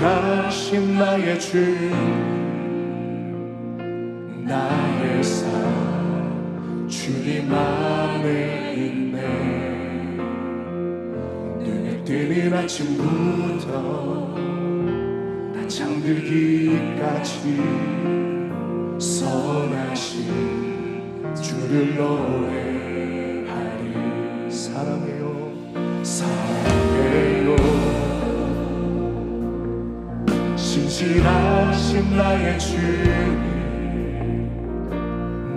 신실하신 나의 주, 나의 삶 주님 안에 있네. 눈에 뜨는 아침부터 나 잠들기까지 선하신 주를 노래하리. 사랑해요, 사랑해요. 신실하신 나의 주님,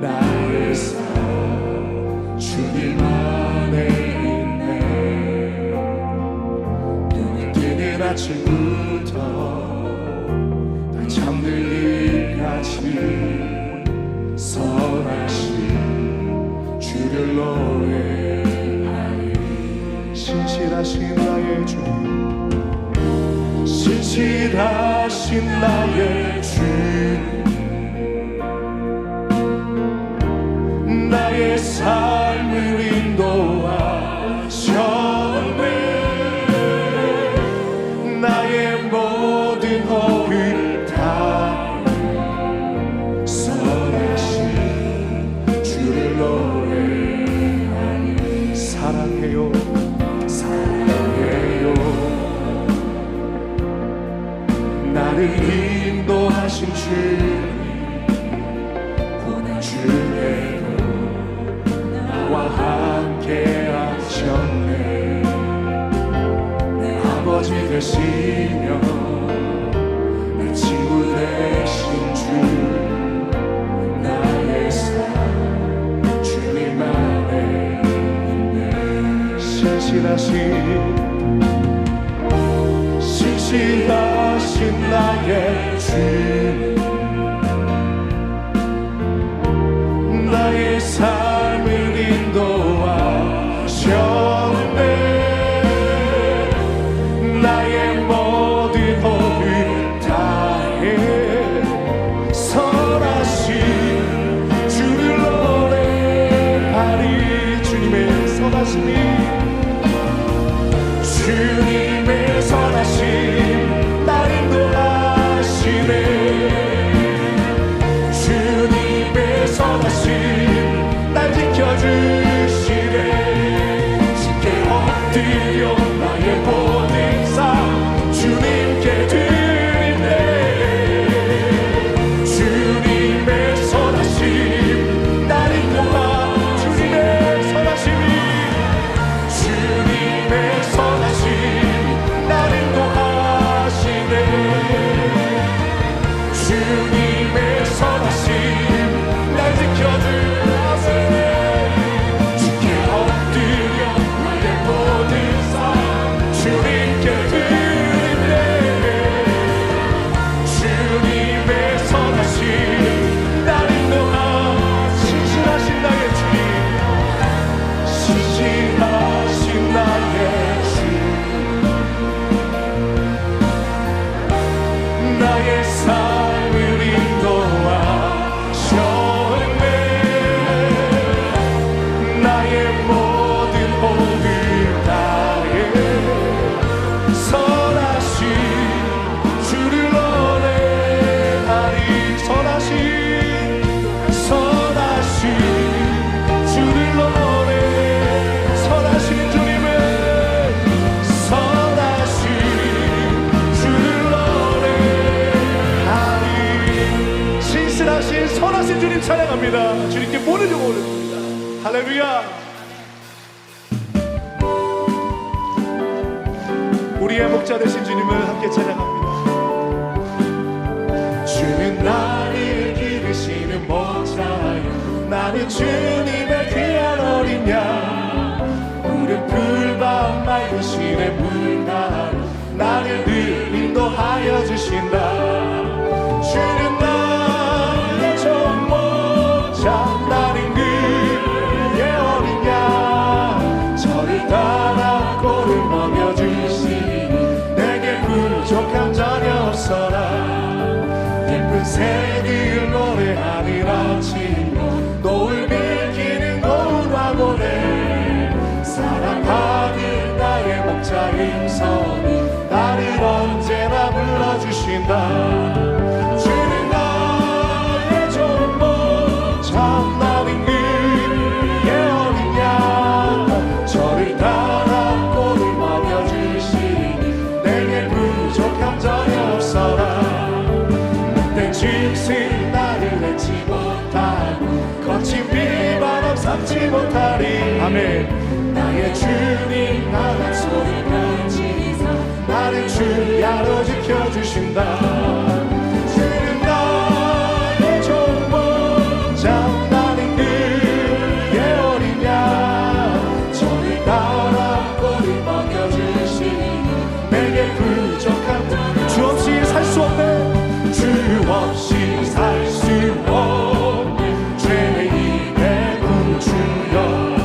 나의 삶 주님 안에 있네. 눈이 뜨는 아침부터 나 잠들기까지 선하신 주를 노래하리. 신실하신 나의 주님, 신실하신 나의 주님, 나의 삶을 인도하셨네. 나의 모든 허를 다 선하신 주를 노래하니. 사랑해요, 사랑해요. 나를 인도하신 주님, 고난 중에도 나와 함께 하셨네. 내 아버지 되시며 내 친구 되신 주, 나의 삶 주님 안에 있네. 신실하신 나의 주님, 나의 삶을 인도하셨네. 나의 모든 허를 다해 선하신 주를 노래하리. 주님의 선하심이, 주님의 선하심 날 인도하시네. 주님의 선하심 날 지켜주시네. 주께 엎드려 나의 모든 삶 주님께 드리네. 주님의 선하심 날 인도하. 주님의 선하심이, 주님의 선하심 날 인도하시네. 주님의 선하심 날 지켜주시네. 주께 엎드려 나의 모든 삶 주님께 드리네. 주님의 선하심 날 인도하. 신실하신 나의 주님, 신실하신 나의 주, 나의 삶을 인도하셨네. 나의 모든 호흡을 다해 선하신 주를 노래하리. 선하신 주를 노래. 선하신 주님의 선하신 주를 노래하리. 신실하신 선하신 주님 찬양합니다. 주님께 모든 영광 올려드립니다. 할렐루야. 우리의 목자 되신 주님을 함께 찬양합니다. 주는 나를 기르시는 목자여, 나는 주님의 귀한 어린 양. 푸른 풀밭 맑은 시내 물가로 나를 늘 인도하여 주신다. 주는 나의 좋은 목자, 나는 그의 어린 양. 저를 따라 꼴을 먹여주시니 내게 부족함 전혀 없어라. 예쁜 새들 노래하는 아침, 노을 비키는 고운 화보네. 사랑하는 나의 목자인 성이 나를 언제나 불러주 주는 나의 전부 참나는 그의 어린 양 저를 따라 꼴을 먹여주시니 내게 부족함 전혀 없어라 내 짐승 나를 내지 못하고 거친 비바람 삼지 못하리 아멘 나의 주님 나의 소리가 지사 나를 주야로 지켜주신다 주는 나의 전부 장나는 그의 어린 양 저를 따라 꼴을 먹여주시니 내게 부족한 주 없이 살 수 없네 주 없이 살 수 없네 죄인의 구주여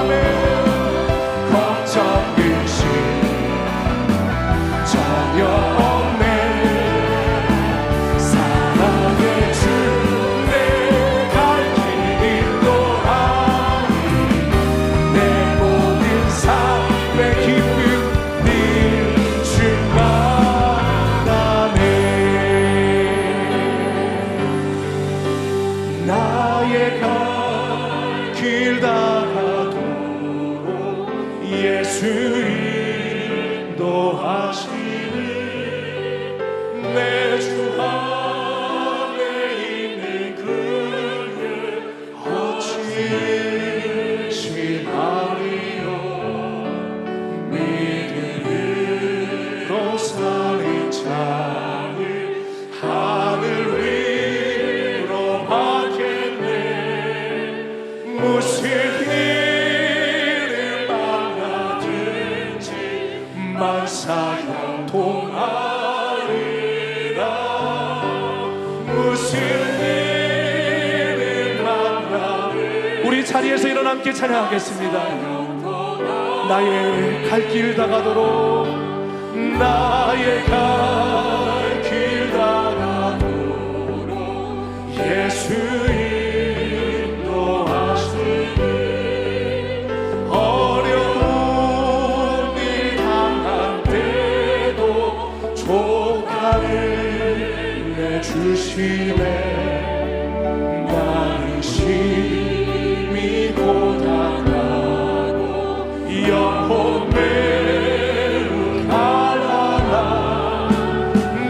아멘. 걱정 근심 전혀 없네. 사랑의 주 내 갈 길 인도하니 내 모든 삶의 기쁨 늘 충만하네. 나의 갈 길 다가도록 예수 인도하시니 내 주 안에 있는 그의 어찌 심하리요. 믿음으로 살린 자를 하늘 위로 받겠네. 무슨 일을 만나든지 만사형 통하리라. 무슨 일을 만나든지 우리 자리에서 일어나 함께 찬양하겠습니다. 나의 갈 길 다가도록 나의 갈 길 다가도록 예수 인도하시니 어려운 일 당할 때도 조카를 내주시네. 나는 심히 고단하고 영혼 매우 가난한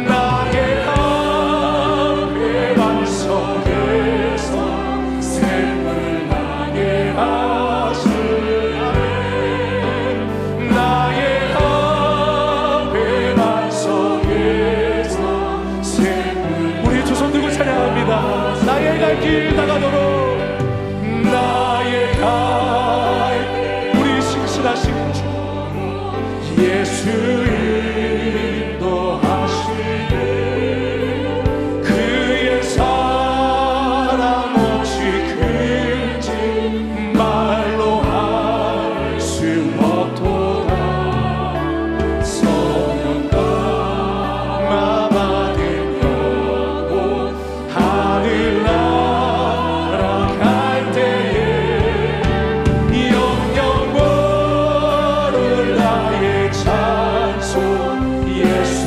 나의 앞에 반석에서 샘을 나게 하시네. 나의 앞에 반석에서 샘을 우리 두 손 들고 찬양합니다. 나의 갈 길 다가도록 나의 갈 우리 신실하신 주 예수 인도하시네. 그의 사랑 어찌 큰지 말로 할 수 없도다. 성령과 마받은 영혼 하늘 날아갈 때에 영영 모를 나의 찬송 예수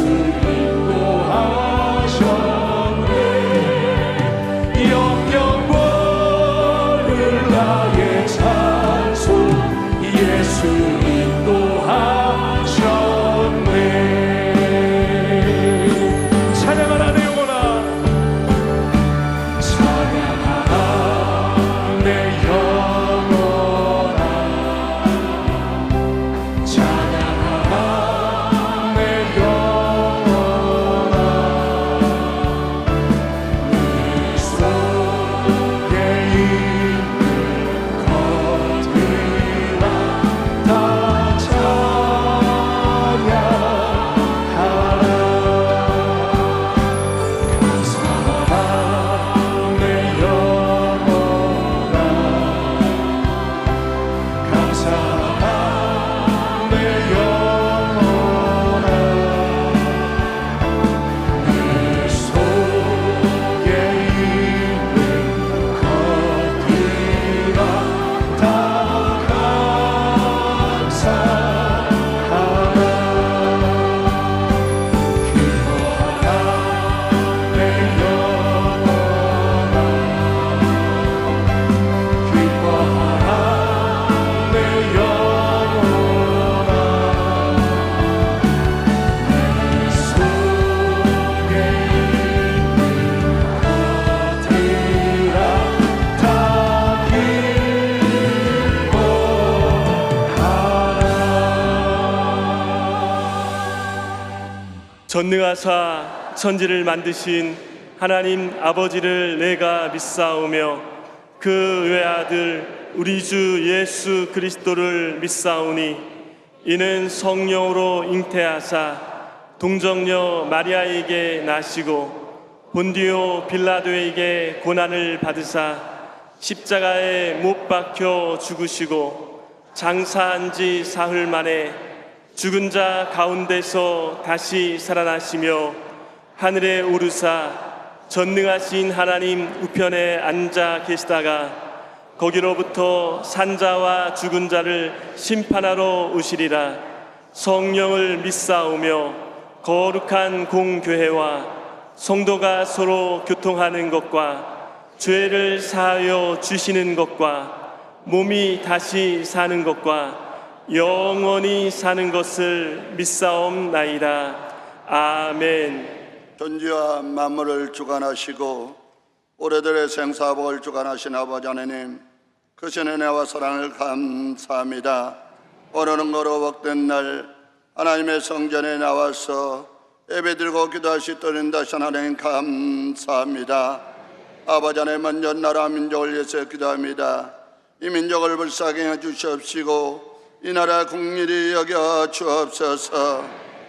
인도하셨네. 영영 모를 나의 찬송 예수 인도하셨네. 찬양하라 내 영혼아. 찬양하라 내 영혼아. 찬양하라 내 영혼아. 네 속에 있는 것들아 다 찬양하라. 감사하라 내 영혼아. 감사하라 내 영혼아. 내 속에 있는 것들아 다 감사하라. 기뻐하라 내 영혼아. 기뻐하라 내 영혼아. 내 속에 있는 것들아 다 기뻐하라. 전능하사 천지를 만드신 하나님 아버지를 내가 믿사오며 그 외아들 우리 주 예수 그리스도를 믿사오니 이는 성령으로 잉태하사 동정녀 마리아에게 나시고 본디오 빌라도에게 고난을 받으사 십자가에 못 박혀 죽으시고 장사한 지 사흘 만에 죽은 자 가운데서 다시 살아나시며 하늘에 오르사 전능하신 하나님 우편에 앉아 계시다가 거기로부터 산자와 죽은 자를 심판하러 오시리라. 성령을 믿사오며 거룩한 공교회와 성도가 서로 교통하는 것과 죄를 사하여 주시는 것과 몸이 다시 사는 것과 영원히 사는 것을 믿사옵나이다. 아멘. 존재와 만물을 주관하시고 오래들의 생사복을 주관하신 아버지 하나님, 그 신의 은혜와 사랑을 감사합니다. 오늘은 거룩된 날 하나님의 성전에 나와서 예배드리고 기도할 수 있도록 인도하신 하나님 감사합니다. 아버지 하나님, 먼저 나라 민족을 위해서 기도합니다. 이 민족을 불쌍히 해주시옵시고 이 나라 국리를 여겨 주옵소서.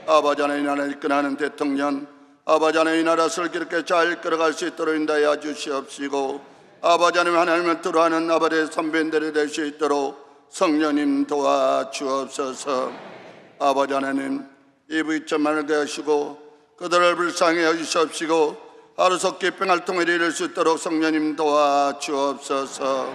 아버지 하나님, 이 나라를 이끌어가는 대통령, 아버지 하나님, 이 나라 슬기롭게 잘 끌어갈 수 있도록 인도하여 주시옵시고 아버지 하나님, 하나님을 들어하는 아버지의 선배들이 될 수 있도록 성령님 도와주옵소서. 아버지 하나님, 이 부이점만을 대하시고 그들을 불쌍히 여주시옵시고 하루속히 평화를 통해 이룰 수 있도록 성령님 도와주옵소서.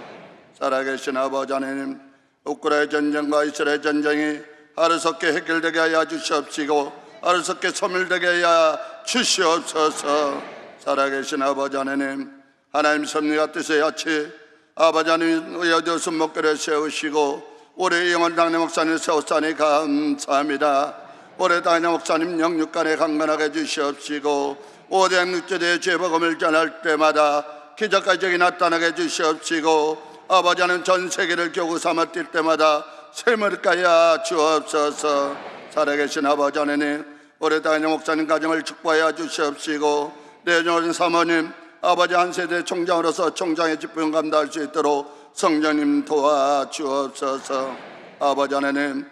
살아계신 아버지 하나님, 우크라이나 전쟁과 이스라엘 전쟁이 하루속히 해결되게 하여 주시옵시고 하루속히 소멸되게 하여 주시옵소서. 살아계신 아버지 하나님, 하나님 섭리가 뜻에 같이 아버지 하나님 여덟 목표를 세우시고 올해 영원 당내 목사님 세우사니 감사합니다. 올해 당내 목사님 영육간에 강건하게 해주시옵시고 오대한 육제대의 죄복음을 전할 때마다 기적가적이 나타나게 해주시옵시고 아버지 하나님 전 세계를 교구 삼아 뛸 때마다 샘을 까여 주옵소서. 살아계신 아버지 하나님, 올해 당내 목사님 가정을 축복하여 주시옵시고 내년은 사모님 아버지 한 세대 총장으로서 총장의 직분 감당할 수 있도록 성령님 도와주옵소서. 아버지 하나님,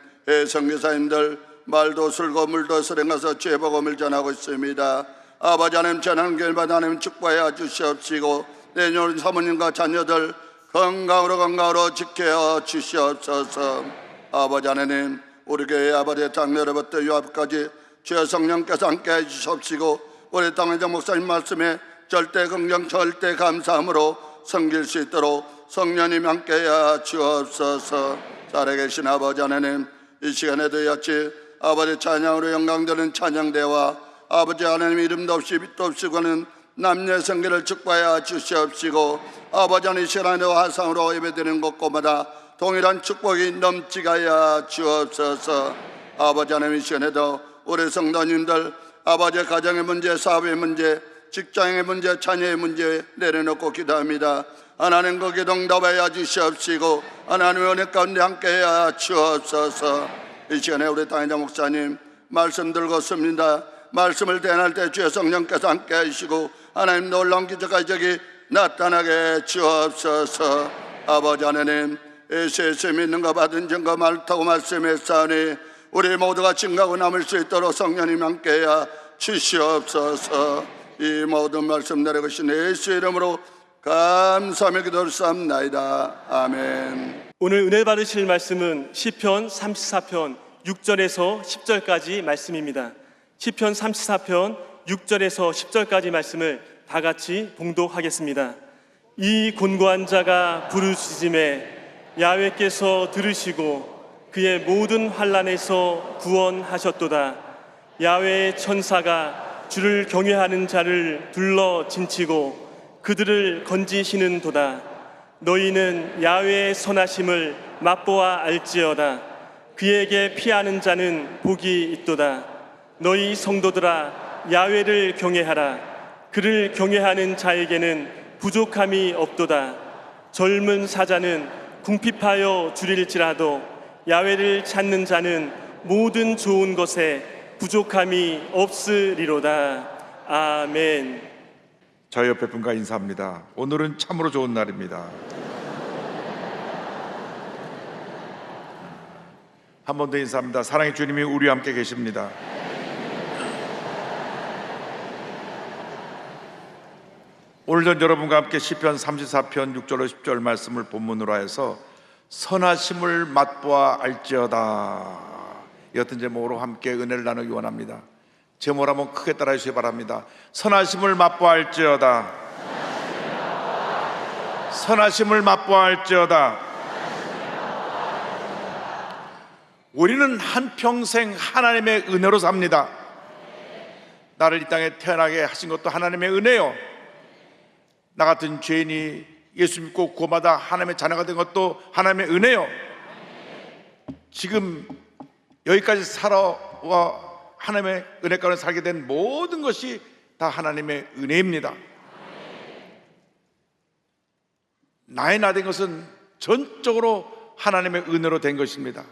선교사님들 말도 술고 물도 수행가서 죄복음을 전하고 있습니다. 아버지 하나님, 전하는 길마다 하나님 축복하여 주시옵시고 내년 사모님과 자녀들 건강으로 지켜 주시옵소서. 아버지 하나님, 우리 교회 아버지의 장로로부터 유압까지 주여 성령께서 함께 해주시옵시고 우리 당회장 목사님 말씀에 절대 긍정 절대 감사함으로 섬길 수 있도록 성령님 함께해 주옵소서. 살아계신 아버지 하나님, 이 시간에도 같이 아버지 찬양으로 영광되는 찬양대와 아버지 하나님 이름도 없이 빛도 없이 거는 남녀 성결을 축복하여 주시옵시고 아버지 하나님 이 시간에 화상으로 예배드리는 곳곳마다 동일한 축복이 넘치게 하여 주옵소서. 아버지 하나님 이 시간에도 우리 성도님들 아버지의 가정의 문제, 사업의 문제, 직장의 문제, 자녀의 문제 내려놓고 기도합니다. 하나님 그 기도 응답하여 주시옵시고 하나님의 은혜 가운데 함께하여 주옵소서. 이 시간에 우리 당회장 목사님 말씀 들고 씁니다. 말씀을 대할 때 주의 성령께서 함께 하시고 하나님 놀라운 기적이 나타나게 주옵소서. 아버지 하나님, 예수의 믿는가 받은 증거 말타고 말씀했사오니 우리 모두가 증거하고 남을 수 있도록 성령님 함께하여 주시옵소서. 이 모든 말씀 내려가신 예수 이름으로 감사하며 기도드리옵나이다. 아멘. 오늘 은혜 받으실 말씀은 시편 34편 6절에서 10절까지 말씀입니다. 시편 34편 6절에서 10절까지 말씀을 다 같이 봉독하겠습니다. 이 곤고한 자가 부르짖음에 야훼께서 들으시고 그의 모든 환난에서 구원하셨도다. 야훼의 천사가 주를 경외하는 자를 둘러 진치고 그들을 건지시는도다. 너희는 야훼의 선하심을 맛보아 알지어다. 그에게 피하는 자는 복이 있도다. 너희 성도들아, 야훼를 경외하라. 그를 경외하는 자에게는 부족함이 없도다. 젊은 사자는 궁핍하여 주릴지라도 야훼를 찾는 자는 모든 좋은 것에 부족함이 없으리로다. 아멘. 저 옆에 분과 인사합니다. 오늘은 참으로 좋은 날입니다. 한 번 더 인사합니다. 사랑의 주님이 우리와 함께 계십니다. 오늘 전 여러분과 함께 시편 34편 6절로 10절 말씀을 본문으로 해서 선하심을 맛보아 알지어다. 이 같은 제목으로 함께 은혜를 나누기 원합니다. 제목을 한번 크게 따라해 주시기 바랍니다. 선하심을 맛보아 알지어다. 선하심을 맛보아 알지어다. 우리는 한평생 하나님의 은혜로 삽니다. 나를 이 땅에 태어나게 하신 것도 하나님의 은혜요, 나 같은 죄인이 예수 믿고 구원받아 하나님의 자녀가 된 것도 하나님의 은혜요, 지금 여기까지 살아와 하나님의 은혜 가운데 살게 된 모든 것이 다 하나님의 은혜입니다. 나의 나 된 것은 전적으로 하나님의 은혜로 된 것입니다.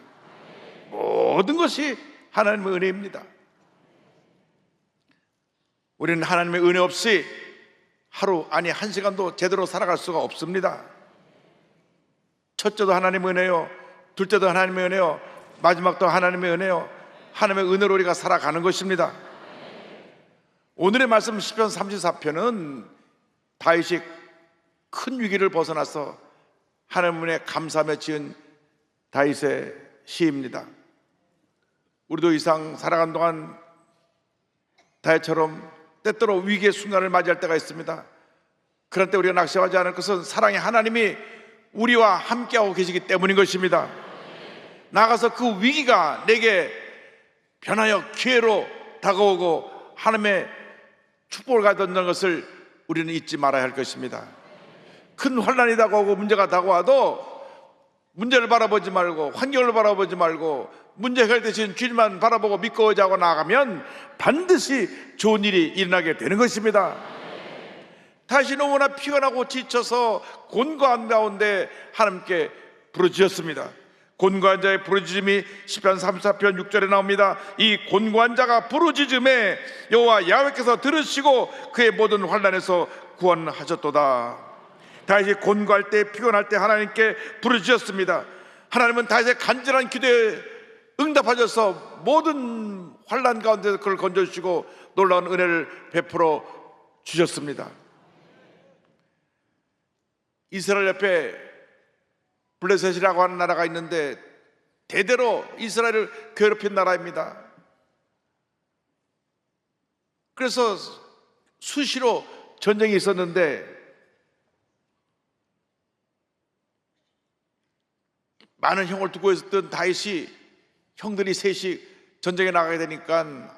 모든 것이 하나님의 은혜입니다. 우리는 하나님의 은혜 없이 하루, 아니 한 시간도 제대로 살아갈 수가 없습니다. 첫째도 하나님의 은혜요, 둘째도 하나님의 은혜요, 마지막도 하나님의 은혜요, 하나님의 은혜로 우리가 살아가는 것입니다. 오늘의 말씀 시편 34편은 다윗이 큰 위기를 벗어나서 하나님 은혜에 감사하며 지은 다윗의 시입니다. 우리도 이상 살아간 동안 다윗처럼 때때로 위기의 순간을 맞이할 때가 있습니다. 그런 때 우리가 낙심하지 않을 것은 사랑의 하나님이 우리와 함께하고 계시기 때문인 것입니다. 나아가서 그 위기가 내게 변하여 기회로 다가오고 하나님의 축복을 가져온다는 것을 우리는 잊지 말아야 할 것입니다. 큰 환난이 다가오고 문제가 다가와도 문제를 바라보지 말고 환경을 바라보지 말고 문제 해결 대신 주님만 바라보고 믿고 의지하고 나아가면 반드시 좋은 일이 일어나게 되는 것입니다. 다시 너무나 피곤하고 지쳐서 곤고한 가운데 하나님께 부르짖었습니다. 곤고한 자의 부르짖음이 시편 34편 6절에 나옵니다. 이 곤고한 자가 부르짖음에 여호와 야훼께서 들으시고 그의 모든 환난에서 구원하셨도다. 다윗이 곤고할 때, 피곤할 때 하나님께 부르짖었습니다. 하나님은 다윗의 간절한 기도에 응답하셔서 모든 환난 가운데 그걸 건져주시고 놀라운 은혜를 베풀어 주셨습니다. 이스라엘 옆에 블레셋이라고 하는 나라가 있는데 대대로 이스라엘을 괴롭힌 나라입니다. 그래서 수시로 전쟁이 있었는데 많은 형을 두고 있었던 다윗이 형들이 셋이 전쟁에 나가게 되니까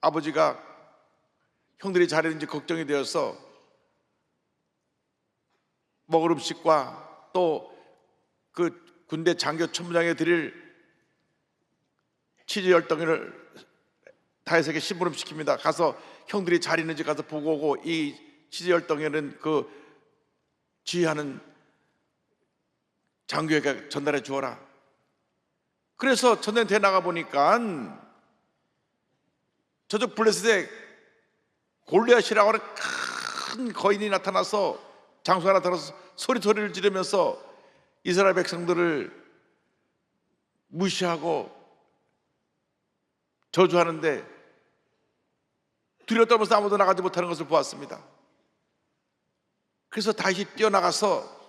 아버지가 형들이 잘했는지 걱정이 되어서 먹을 음식과 또 그 군대 장교 천부장에 드릴 치즈 10덩이를 다윗에게 심부름 시킵니다. 가서 형들이 잘 있는지 가서 보고 오고 이 치즈 10덩이는 그 지휘하는 장교에게 전달해 주어라. 그래서 전쟁터에 나가 보니까 저쪽 블레셋에 골리앗이라고 하는 큰 거인이 나타나서 장수 하나 들어서 소리를 지르면서 이스라엘 백성들을 무시하고 저주하는데 두려워 떨면서 아무도 나가지 못하는 것을 보았습니다. 그래서 다시 뛰어나가서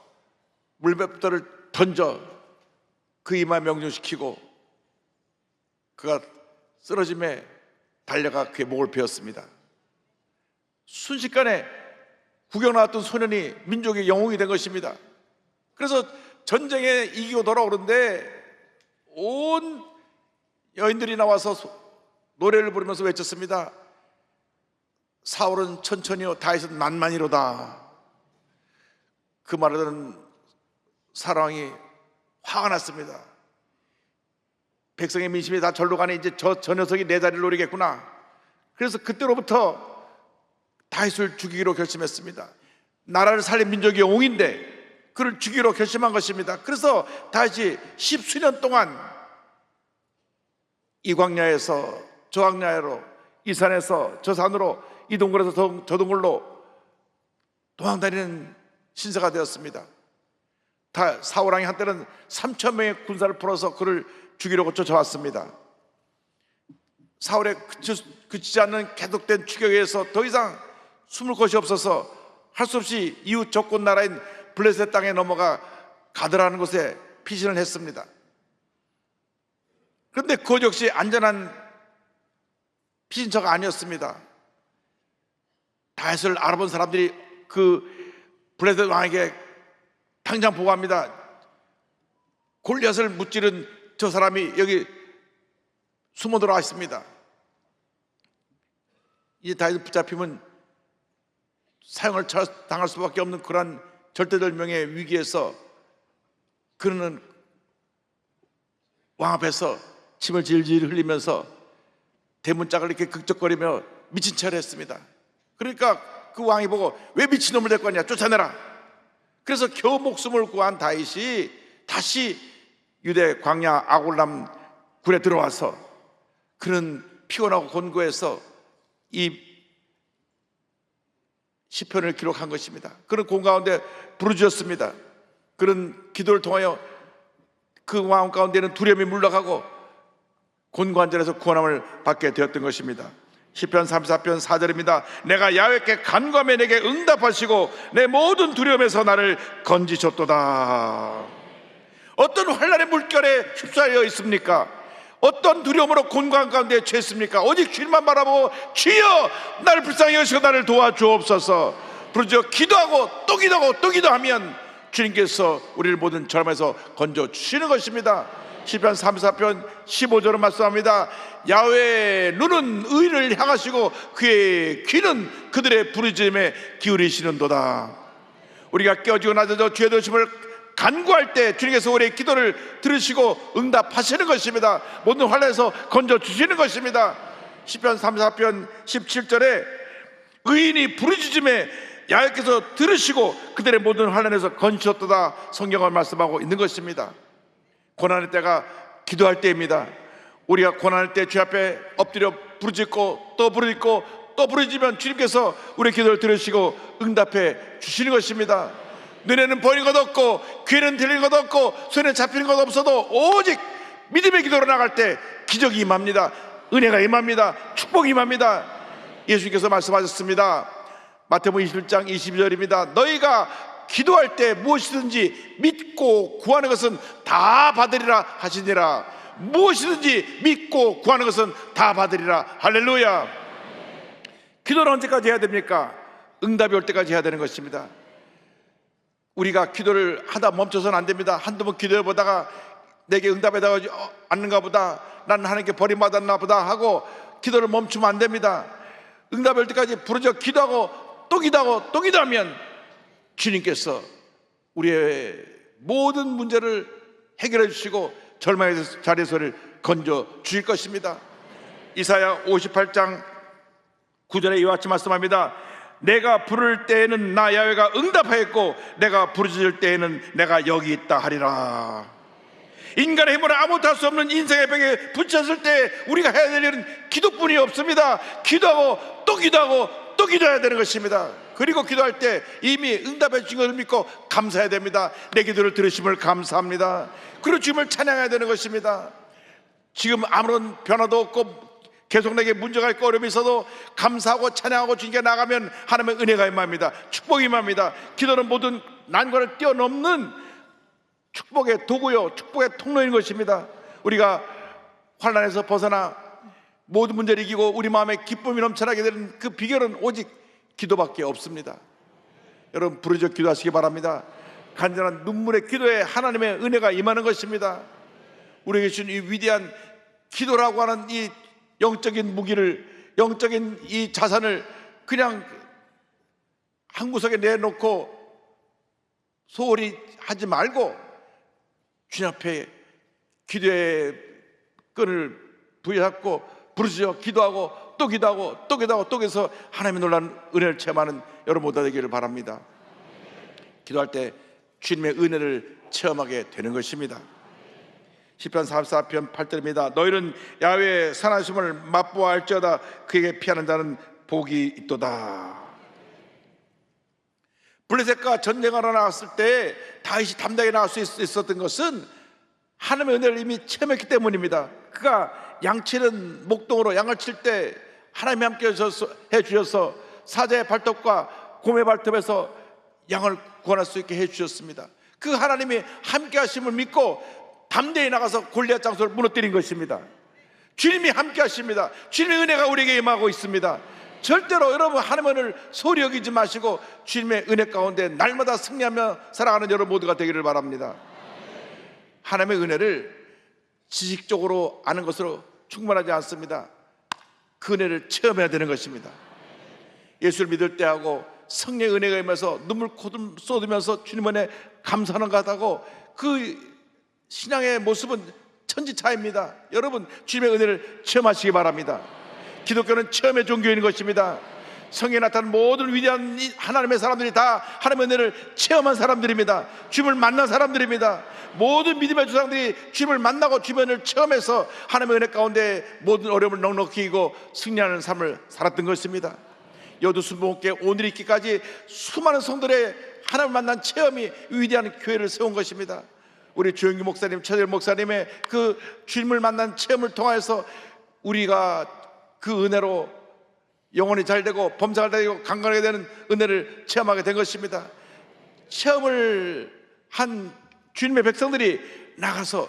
물맷돌을 던져 그 이마에 명중시키고 그가 쓰러짐에 달려가 그의 목을 베었습니다. 순식간에 구경 나왔던 소년이 민족의 영웅이 된 것입니다. 그래서 전쟁에 이기고 돌아오는데 온 여인들이 나와서 노래를 부르면서 외쳤습니다. 사울은 천천히요 다윗은 만만히로다. 그 말을 듣는 사랑이 화가 났습니다. 백성의 민심이 다 절로 가니 이제 저 녀석이 내 자리를 노리겠구나. 그래서 그때로부터 다윗을 죽이기로 결심했습니다. 나라를 살린 민족의 영웅인데 그를 죽이기로 결심한 것입니다. 그래서 다윗이 10수년 동안 이 광야에서 저 광야로, 이 산에서 저 산으로, 이 동굴에서 저 동굴로 도망다니는 신세가 되었습니다. 사울 왕이 한때는 3,000명의 군사를 풀어서 그를 죽이려고 쫓아왔습니다. 사울의 그치지 않는 계속된 추격에 의해서 더 이상 숨을 곳이 없어서 할 수 없이 이웃 적군 나라인 블레셋 땅에 넘어가 가드라는 곳에 피신을 했습니다. 그런데 그것 역시 안전한 피신처가 아니었습니다. 다윗을 알아본 사람들이 그 블레셋 왕에게 당장 보고합니다. 골리앗을 무찌른 저 사람이 여기 숨어 들어와 있습니다. 이제 다윗이 붙잡히면 사형을 당할 수밖에 없는 그러한 절대절명의 위기에서 그는 왕 앞에서 침을 질질 흘리면서 대문짝을 이렇게 극적거리며 미친 척을 했습니다. 그러니까 그 왕이 보고 왜 미친놈을 데리고 왔냐, 쫓아내라. 그래서 겨우 목숨을 구한 다윗이 다시 유대 광야 아골람 굴에 들어와서 그는 피곤하고 곤고해서 이 시편을 기록한 것입니다. 그는 공 가운데 부르짖었습니다. 그는 기도를 통하여 그 마음 가운데는 두려움이 물러가고 곤고한절에서 구원함을 받게 되었던 것입니다. 시편 34편 4절입니다. 내가 야훼께 간구하며 내게 응답하시고 내 모든 두려움에서 나를 건지셨도다. 어떤 환난의 물결에 휩싸여 있습니까? 어떤 두려움으로 곤고한 가운데 처했습니까? 오직 주님만 바라보고 주여 나를 불쌍히 여시고 나를 도와주옵소서 부르짖어 기도하고 또 기도하고 또 기도하면 주님께서 우리를 모든 절망에서 건져주시는 것입니다. 시편 34편 15절은 말씀합니다. 야훼의 눈은 의인을 향하시고 그의 귀는 그들의 부르짖음에 기울이시는도다. 우리가 깨어지고 낮아져 죄 도심을 간구할 때 주님께서 우리의 기도를 들으시고 응답하시는 것입니다. 모든 환난에서 건져주시는 것입니다. 시편 34편 17절에 의인이 부르짖음에 야훼께서 들으시고 그들의 모든 환난에서 건지셨도다 성경을 말씀하고 있는 것입니다. 고난의 때가 기도할 때입니다. 우리가 고난할 때 주 앞에 엎드려 부르짖고 또 부르짖고 또 부르짖으면 주님께서 우리의 기도를 들으시고 응답해 주시는 것입니다. 눈에는 보이는 것 없고 귀에는 들리는 것 없고 손에 잡히는 것 없어도 오직 믿음의 기도로 나갈 때 기적이 임합니다. 은혜가 임합니다. 축복이 임합니다. 예수님께서 말씀하셨습니다. 마태복음 21장 22절입니다. 너희가 기도할 때 무엇이든지 믿고 구하는 것은 다 받으리라 하시니라. 무엇이든지 믿고 구하는 것은 다 받으리라. 할렐루야. 기도는 언제까지 해야 됩니까? 응답이 올 때까지 해야 되는 것입니다. 우리가 기도를 하다 멈춰서는 안 됩니다. 한두 번 기도해 보다가 내게 응답해 달지 않는가 보다, 나는 하나님께 버림받았나 보다 하고 기도를 멈추면 안 됩니다. 응답이 올 때까지 부르짖어 기도하고 또 기도하고 또 기도하면 주님께서 우리의 모든 문제를 해결해 주시고 절망의 자리에서를 건져 주실 것입니다. 이사야 58장 9절에 이와 같이 말씀합니다. 내가 부를 때에는 나 야훼가 응답하였고 내가 부르짖을 때에는 내가 여기 있다 하리라. 인간의 힘으로 아무것도 할 수 없는 인생의 벽에 붙였을 때 우리가 해야 될 일은 기도뿐이 없습니다. 기도하고 또 기도하고 또 기도해야 되는 것입니다. 그리고 기도할 때 이미 응답해 주신 것을 믿고 감사해야 됩니다. 내 기도를 들으심을 감사합니다. 그리고 주님을 찬양해야 되는 것입니다. 지금 아무런 변화도 없고 계속 내게 문제가 있고 어려움이 있어도 감사하고 찬양하고 주님께 나가면 하나님의 은혜가 임합니다. 축복이 임합니다. 기도는 모든 난관을 뛰어넘는 축복의 도구요, 축복의 통로인 것입니다. 우리가 환난에서 벗어나 모든 문제를 이기고 우리 마음에 기쁨이 넘쳐나게 되는 그 비결은 오직 기도밖에 없습니다. 여러분 부르짖어 기도하시기 바랍니다. 간절한 눈물의 기도에 하나님의 은혜가 임하는 것입니다. 우리에게 주신 이 위대한 기도라고 하는 이 영적인 무기를, 영적인 이 자산을 그냥 한 구석에 내놓고 소홀히 하지 말고 주님 앞에 기도의 끈을 부여잡고 부르짖어 기도하고 또 기도하고 또 기도하고 또 기도해서 하나님의 놀라운 은혜를 체험하는 여러분 모두 되기를 바랍니다. 기도할 때 주님의 은혜를 체험하게 되는 것입니다. 시편 44편 8절입니다. 너희는 야훼의 선하심을 맛보아 알지어다. 그에게 피하는 자는 복이 있도다. 블레셋과 전쟁하러 나갔을 때 다윗이 담대하게 나갈 수 있었던 것은 하나님의 은혜를 이미 체험했기 때문입니다. 그가 양치는 목동으로 양을 칠 때 하나님이 함께 해주셔서 사자의 발톱과 곰의 발톱에서 양을 구원할 수 있게 해주셨습니다. 그 하나님이 함께 하심을 믿고 담대히 나가서 골리앗 장소를 무너뜨린 것입니다. 주님이 함께 하십니다. 주님의 은혜가 우리에게 임하고 있습니다. 절대로 여러분 하나님의 은혜를 소리 여기지 마시고 주님의 은혜 가운데 날마다 승리하며 살아가는 여러분 모두가 되기를 바랍니다. 하나님의 은혜를 지식적으로 아는 것으로 충분하지 않습니다. 그 은혜를 체험해야 되는 것입니다. 예수를 믿을 때하고 성령의 은혜가 임해서 눈물 코좀 쏟으면서 주님 은혜 감사하는 것 같다고 그 신앙의 모습은 천지차입니다. 여러분 주님의 은혜를 체험하시기 바랍니다. 기독교는 체험의 종교인 것입니다. 성경에 나타난 모든 위대한 하나님의 사람들이 다 하나님의 은혜를 체험한 사람들입니다. 주님을 만난 사람들입니다. 모든 믿음의 조상들이 주님을 만나고 주님의 은혜를 체험해서 하나님의 은혜 가운데 모든 어려움을 넉넉히 이기고 승리하는 삶을 살았던 것입니다. 여두순복음교회 오늘 있기까지 수많은 성들의 하나님을 만난 체험이 위대한 교회를 세운 것입니다. 우리 조영규 목사님, 최재일 목사님의 그 주님을 만난 체험을 통해서 우리가 그 은혜로 영혼이 잘되고 범사가 되고 강건하게 되는 은혜를 체험하게 된 것입니다. 체험을 한 주님의 백성들이 나가서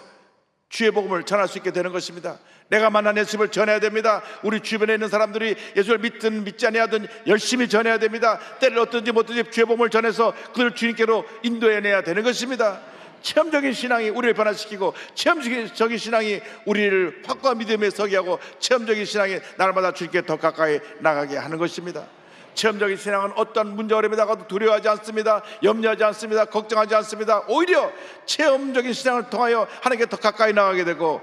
주의 복음을 전할 수 있게 되는 것입니다. 내가 만난 예수를 전해야 됩니다. 우리 주변에 있는 사람들이 예수를 믿든 믿지 아니하든 열심히 전해야 됩니다. 때를 어떤지 못든지 주의 복음을 전해서 그들을 주님께로 인도해내야 되는 것입니다. 체험적인 신앙이 우리를 변화시키고 체험적인 신앙이 우리를 확고한 믿음에 서게 하고 체험적인 신앙이 날마다 주님께 더 가까이 나가게 하는 것입니다. 체험적인 신앙은 어떤 문제 어려움이 다가도 두려워하지 않습니다. 염려하지 않습니다. 걱정하지 않습니다. 오히려 체험적인 신앙을 통하여 하나님께 더 가까이 나가게 되고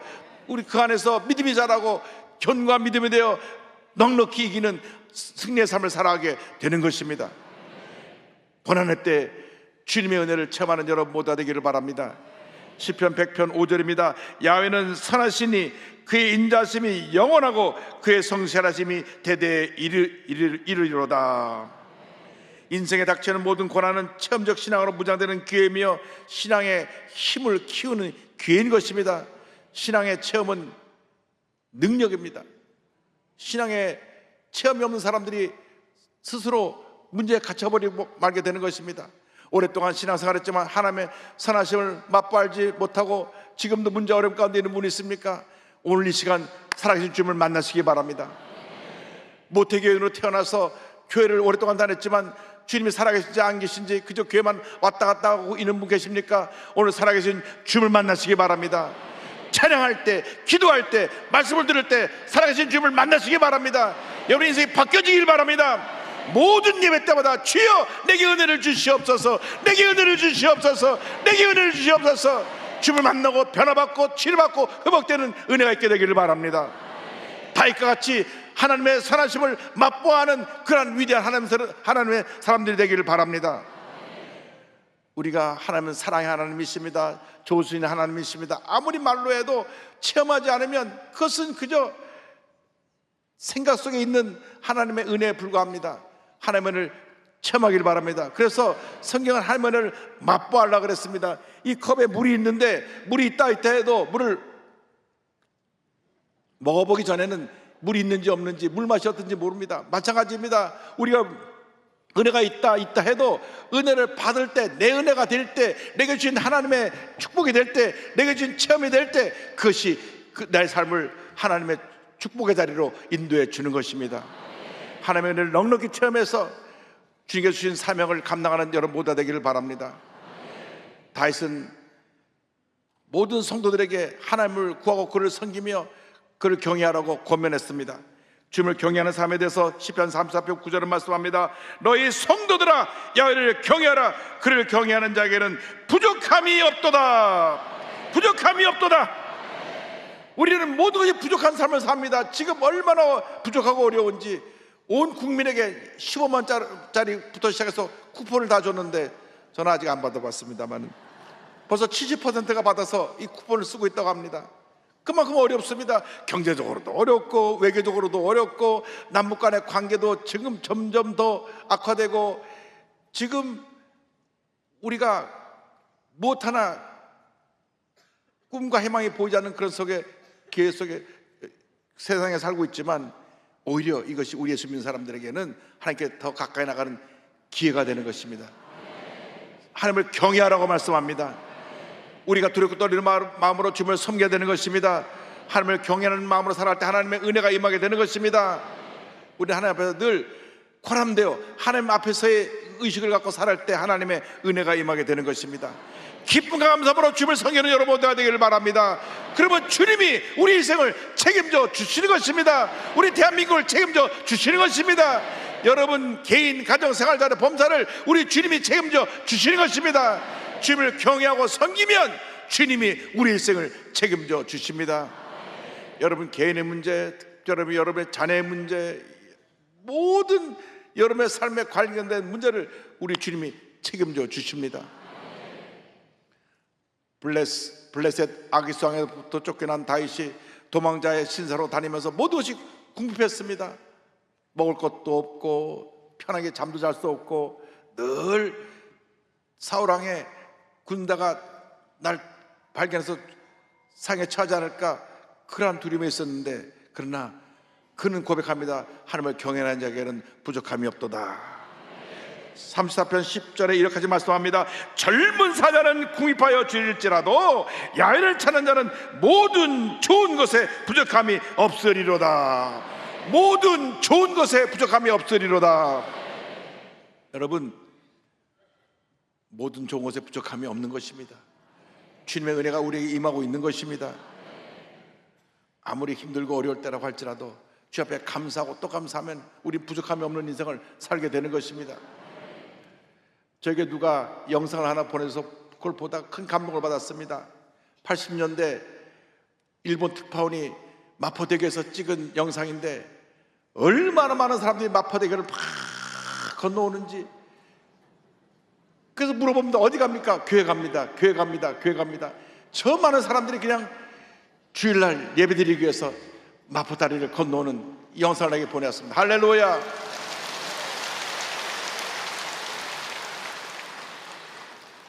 우리 그 안에서 믿음이 자라고 견고한 믿음이 되어 넉넉히 이기는 승리의 삶을 살아가게 되는 것입니다. 고난의 때 주님의 은혜를 체험하는 여러분 모두가 되기를 바랍니다. 시편 100편 5절입니다. 야훼는 선하시니 그의 인자심이 영원하고 그의 성실하심이 대대에 이르리로다. 인생에 닥치는 모든 고난은 체험적 신앙으로 무장되는 기회이며 신앙의 힘을 키우는 기회인 것입니다. 신앙의 체험은 능력입니다. 신앙의 체험이 없는 사람들이 스스로 문제에 갇혀버리고 말게 되는 것입니다. 오랫동안 신앙생활했지만 하나님의 선하심을 맛보알지 못하고 지금도 문제 어려움 가운데 있는 분이 있습니까? 오늘 이 시간 살아계신 주님을 만나시기 바랍니다. 모태교인으로 태어나서 교회를 오랫동안 다녔지만 주님이 살아계신지 안 계신지 그저 교회만 왔다 갔다 하고 있는 분 계십니까? 오늘 살아계신 주님을 만나시기 바랍니다. 찬양할 때, 기도할 때, 말씀을 들을 때 살아계신 주님을 만나시기 바랍니다. 여러분 인생이 바뀌어지길 바랍니다. 모든 예배 때마다 주여 내게 은혜를 주시옵소서, 내게 은혜를 주시옵소서, 내게 은혜를 주시옵소서. 주님을 만나고 변화받고 치료받고 회복되는 은혜가 있게 되기를 바랍니다. 다윗과 같이 하나님의 선하심을 맛보아하는 그런 위대한 하나님의 사람들이 되기를 바랍니다. 우리가 하나님은 사랑의 하나님이십니다. 조수인 하나님이십니다. 아무리 말로 해도 체험하지 않으면 그것은 그저 생각 속에 있는 하나님의 은혜에 불과합니다. 하나님의 은혜를 체험하기를 바랍니다. 그래서 성경은 하나님의 은혜를 맛보아하려고 그랬습니다. 이 컵에 물이 있는데 물이 있다 해도 물을 먹어보기 전에는 물이 있는지 없는지 물맛이 어떤지 모릅니다. 마찬가지입니다. 우리가 은혜가 있다 해도 은혜를 받을 때, 내 은혜가 될 때, 내게 주신 하나님의 축복이 될 때, 내게 주신 체험이 될 때 그것이 내 삶을 하나님의 축복의 자리로 인도해 주는 것입니다. 하나님의 은혜를 넉넉히 체험해서 주님께서 주신 사명을 감당하는 여러분 모두가 되기를 바랍니다. 다윗은 모든 성도들에게 하나님을 구하고 그를 섬기며 그를 경외하라고 권면했습니다. 주님을 경외하는 삶에 대해서 시편 34편 9절은 말씀합니다. 너희 성도들아 야훼를 경외하라. 그를 경외하는 자에게는 부족함이 없도다. 부족함이 없도다. 우리는 모두가 부족한 삶을 삽니다. 지금 얼마나 부족하고 어려운지 온 국민에게 15만짜리부터 시작해서 쿠폰을 다 줬는데 저는 아직 안 받아봤습니다만 벌써 70%가 받아서 이 쿠폰을 쓰고 있다고 합니다. 그만큼 어렵습니다. 경제적으로도 어렵고 외교적으로도 어렵고 남북 간의 관계도 지금 점점 더 악화되고 지금 우리가 무엇 하나 꿈과 희망이 보이지 않는 그런 기회 속에 세상에 살고 있지만 오히려 이것이 우리의 주민 사람들에게는 하나님께 더 가까이 나가는 기회가 되는 것입니다. 하나님을 경외하라고 말씀합니다. 우리가 두렵고 떨리는 마음으로 주님을 섬겨야 되는 것입니다. 하나님을 경외하는 마음으로 살아갈 때 하나님의 은혜가 임하게 되는 것입니다. 우리 하나님 앞에서 늘 콜함되어 하나님 앞에서의 의식을 갖고 살아갈 때 하나님의 은혜가 임하게 되는 것입니다. 기쁨과 감사함으로 주님을 섬기는 여러분 모두가 되기를 바랍니다. 그러면 주님이 우리 인생을 책임져 주시는 것입니다. 우리 대한민국을 책임져 주시는 것입니다. 여러분 개인 가정생활자의 범사를 우리 주님이 책임져 주시는 것입니다. 주님을 경외하고 섬기면 주님이 우리 일생을 책임져 주십니다. 여러분 개인의 문제, 특별히 여러분의 자녀의 문제, 모든 여러분의 삶에 관련된 문제를 우리 주님이 책임져 주십니다. 블레셋 아기수왕에부터 쫓겨난 다윗이 도망자의 신사로 다니면서 모든 것이 궁핍했습니다. 먹을 것도 없고 편하게 잠도 잘 수 없고 늘 사울왕의 군대가 날 발견해서 상에 처하지 않을까 그러한 두려움이 있었는데, 그러나 그는 고백합니다. 하나님을 경외하는 자에게는 부족함이 없도다. 34편 10절에 이렇게 말씀합니다. 젊은 사자는 궁핍하여 줄일지라도 야외를 찾는 자는 모든 좋은 것에 부족함이 없으리로다. 모든 좋은 것에 부족함이 없으리로다. 여러분, 모든 좋은 것에 부족함이 없는 것입니다. 주님의 은혜가 우리에게 임하고 있는 것입니다. 아무리 힘들고 어려울 때라고 할지라도 주 앞에 감사하고 또 감사하면 우리 부족함이 없는 인생을 살게 되는 것입니다. 저에게 누가 영상을 하나 보내서 그걸 보다 큰 감동을 받았습니다. 80년대 일본 특파원이 마포대교에서 찍은 영상인데 얼마나 많은 사람들이 마포대교를 막 건너오는지. 그래서 물어봅니다. 어디 갑니까? 교회 갑니다. 교회 갑니다. 교회 갑니다. 저 많은 사람들이 그냥 주일날 예배드리기 위해서 마포다리를 건너오는 이 영상을 내게 보내왔습니다. 할렐루야.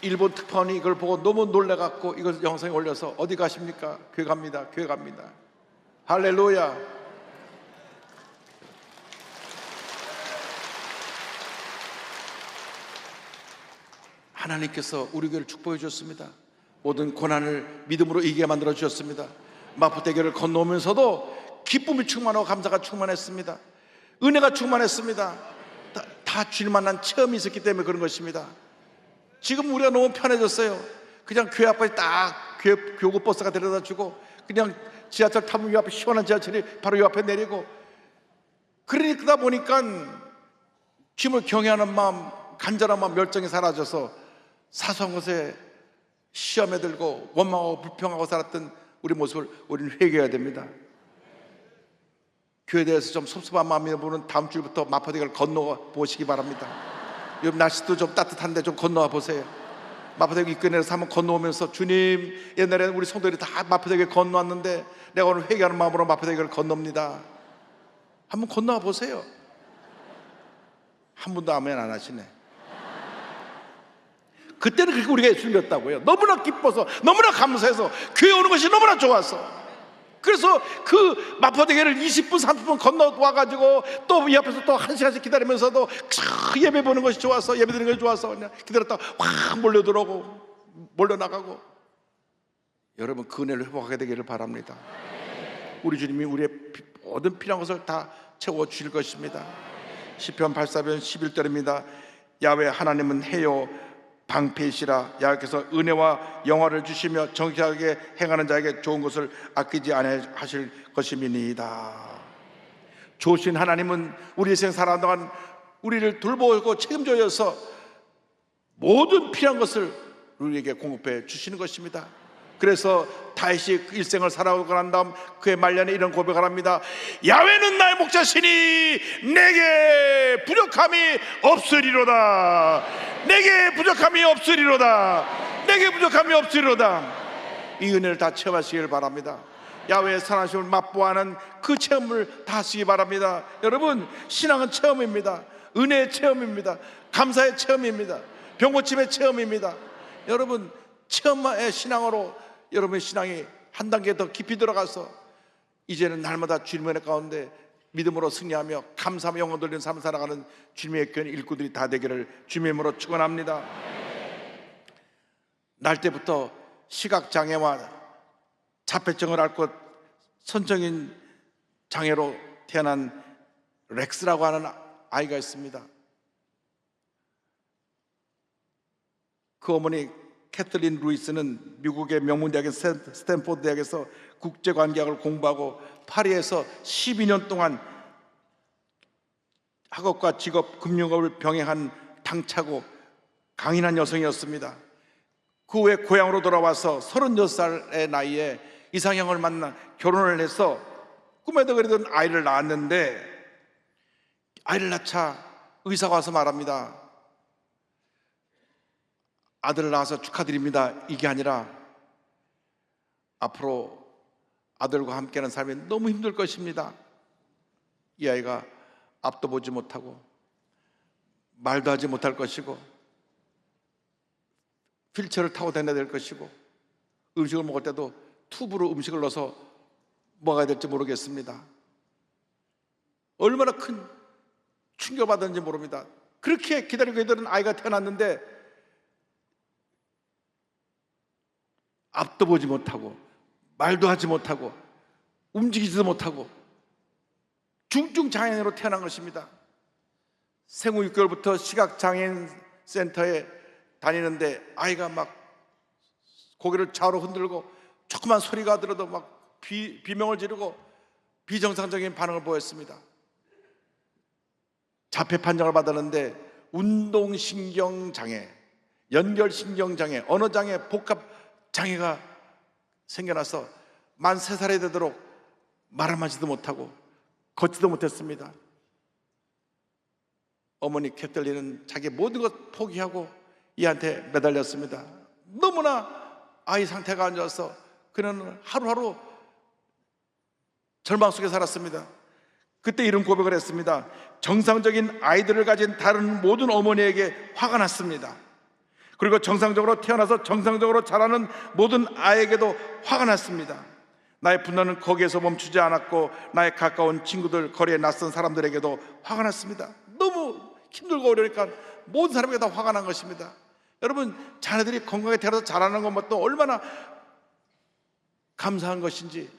일본 특파원이 이걸 보고 너무 놀라갖고 이걸 영상에 올려서 어디 가십니까? 교회 갑니다. 교회 갑니다. 할렐루야. 하나님께서 우리 교회를 축복해 주셨습니다. 모든 고난을 믿음으로 이기게 만들어 주셨습니다. 마포대교를 건너오면서도 기쁨이 충만하고 감사가 충만했습니다. 은혜가 충만했습니다. 다 주님 만난 체험이 있었기 때문에 그런 것입니다. 지금 우리가 너무 편해졌어요. 그냥 교회 앞에 딱 교구 버스가 데려다 주고 그냥 지하철 타면 이 앞에 시원한 지하철이 바로 이 앞에 내리고, 그러다 보니까 주님을 경외하는 마음, 간절한 마음, 열정이 사라져서 사소한 것에 시험에 들고 원망하고 불평하고 살았던 우리 모습을 우리는 회개해야 됩니다. 교회에 대해서 좀 섭섭한 마음이 있는 분은 다음 주부터 마포대교를 건너와 보시기 바랍니다. 요즘 날씨도 좀 따뜻한데 좀 건너와 보세요. 마포대교 입구에서 한번 건너오면서 주님, 옛날에 우리 성도들이 다 마포대교에 건너왔는데 내가 오늘 회개하는 마음으로 마포대교를 건넙니다. 한번 건너와 보세요. 한 분도 아멘 안 하시네. 그때는 그렇게 우리가 예수를 믿었다고요. 너무나 기뻐서, 너무나 감사해서, 교회 오는 것이 너무나 좋아서. 그래서 그 마포대교를 20분 30분 건너와가지고 또 이 앞에서 또 1시간씩 기다리면서도 예배 보는 것이 좋아서, 예배 드리는 것이 좋아서 그냥 기다렸다가 확 몰려들어오고 몰려나가고. 여러분, 그 은혜를 회복하게 되기를 바랍니다. 우리 주님이 우리의 모든 필요한 것을 다 채워주실 것입니다. 시편 84편 11절입니다. 야훼 하나님은 해요 방패이시라. 야훼께서 은혜와 영화를 주시며 정직하게 행하는 자에게 좋은 것을 아끼지 아니하실 것임이니이다. 좋으신 하나님은 우리 인생 살아가는 동안 우리를 돌보고 책임져서 모든 필요한 것을 우리에게 공급해 주시는 것입니다. 그래서 다윗이 일생을 살아오고 난 다음 그의 말년에 이런 고백을 합니다. 야훼는 나의 목자시니 내게 부족함이 없으리로다. 내게 부족함이 없으리로다. 내게 부족함이 없으리로다. 이 은혜를 다 체험하시길 바랍니다. 야훼의 선하심을 맛보아하는 그 체험을 다 하시기 바랍니다. 여러분, 신앙은 체험입니다. 은혜의 체험입니다. 감사의 체험입니다. 병고침의 체험입니다. 여러분, 체험의 신앙으로 여러분의 신앙이 한 단계 더 깊이 들어가서 이제는 날마다 주님의 은혜 가운데 믿음으로 승리하며 감사하며 영광 돌리는 삶을 살아가는 주님의 교회 일꾼들이 다 되기를 주님의 이름으로 축원합니다. 날 때부터 시각장애와 자폐증을 앓고 선정인 장애로 태어난 렉스라고 하는 아이가 있습니다. 그 어머니 캐틀린 루이스는 미국의 명문대학인 스탠포드 대학에서 국제관계학을 공부하고 파리에서 12년 동안 학업과 직업, 금융업을 병행한 당차고 강인한 여성이었습니다. 그 후에 고향으로 돌아와서 36살의 나이에 이상형을 만나 결혼을 해서 꿈에도 그리던 아이를 낳았는데, 아이를 낳자 의사가 와서 말합니다. 아들을 낳아서 축하드립니다. 이게 아니라 앞으로 아들과 함께하는 삶이 너무 힘들 것입니다. 이 아이가 앞도 보지 못하고 말도 하지 못할 것이고 휠체어를 타고 다녀야 될 것이고 음식을 먹을 때도 튜브로 음식을 넣어서 먹어야 될지 모르겠습니다. 얼마나 큰 충격받았는지 모릅니다. 그렇게 기다리고 있던 아이가 태어났는데 앞도 보지 못하고 말도 하지 못하고 움직이지도 못하고 중증 장애인으로 태어난 것입니다. 생후 6개월부터 시각장애인 센터에 다니는데 아이가 막 고개를 좌우로 흔들고 조그만 소리가 들어도 막 비명을 지르고 비정상적인 반응을 보였습니다. 자폐 판정을 받았는데 운동신경장애, 연결신경장애, 언어장애, 복합장애가 생겨나서 만 3살이 되도록 말을 하지도 못하고 걷지도 못했습니다. 어머니 캐틀린은 자기 모든 것 포기하고 이한테 매달렸습니다. 너무나 아이 상태가 안 좋아서 그는 하루하루 절망 속에 살았습니다. 그때 이런 고백을 했습니다. 정상적인 아이들을 가진 다른 모든 어머니에게 화가 났습니다. 그리고 정상적으로 태어나서 정상적으로 자라는 모든 아이에게도 화가 났습니다. 나의 분노는 거기에서 멈추지 않았고 나의 가까운 친구들, 거리에 낯선 사람들에게도 화가 났습니다. 너무 힘들고 어려우니까 모든 사람에게 다 화가 난 것입니다. 여러분, 자녀들이 건강하게 태어나서 자라는 것도 얼마나 감사한 것인지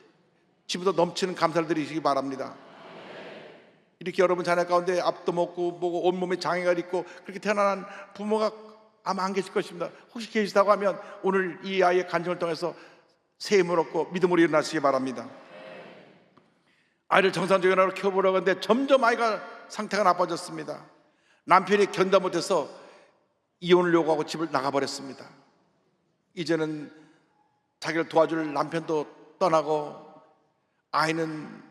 집에도 넘치는 감사를 드리시기 바랍니다. 이렇게 여러분 자녀 가운데 앞도 먹고 뭐고 온몸에 장애가 있고 그렇게 태어난 부모가 아마 안 계실 것입니다. 혹시 계시다고 하면 오늘 이 아이의 간증을 통해서 새 힘을 얻고 믿음으로 일어나시기 바랍니다. 아이를 정상적으로 키워보려고 하는데 점점 아이가 상태가 나빠졌습니다. 남편이 견뎌 못해서 이혼을 요구하고 집을 나가버렸습니다. 이제는 자기를 도와줄 남편도 떠나고 아이는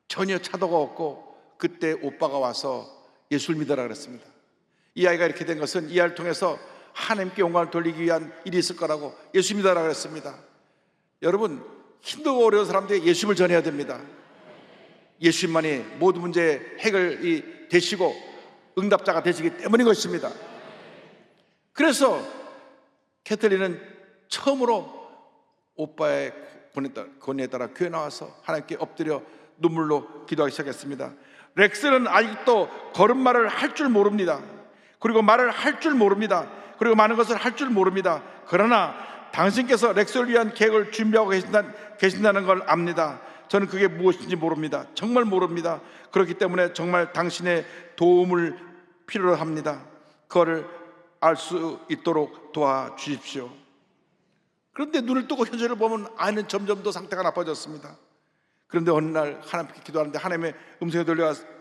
전혀 차도가 없고 그때 오빠가 와서 예수를 믿어라 그랬습니다. 이 아이가 이렇게 된 것은 이 아이를 통해서 하나님께 영광을 돌리기 위한 일이 있을 거라고 예수 믿어라 그랬습니다. 여러분, 힘들고 어려운 사람들에게 예수님을 전해야 됩니다. 예수님만이 모든 문제의 해결이 되시고 응답자가 되시기 때문인 것입니다. 그래서 캐틀린은 처음으로 오빠의 권유에 따라 교회 나와서 하나님께 엎드려 눈물로 기도하기 시작했습니다. 렉스는 아직도 걸음마를 할 줄 모릅니다. 그리고 말을 할 줄 모릅니다. 그리고 많은 것을 할 줄 모릅니다. 그러나 당신께서 렉스를 위한 계획을 준비하고 계신다는 걸 압니다. 저는 그게 무엇인지 모릅니다. 정말 모릅니다. 그렇기 때문에 정말 당신의 도움을 필요로 합니다. 그거를 알 수 있도록 도와주십시오. 그런데 눈을 뜨고 현실을 보면 아이는 점점 더 상태가 나빠졌습니다. 그런데 어느 날 하나님께 기도하는데 하나님의 음성이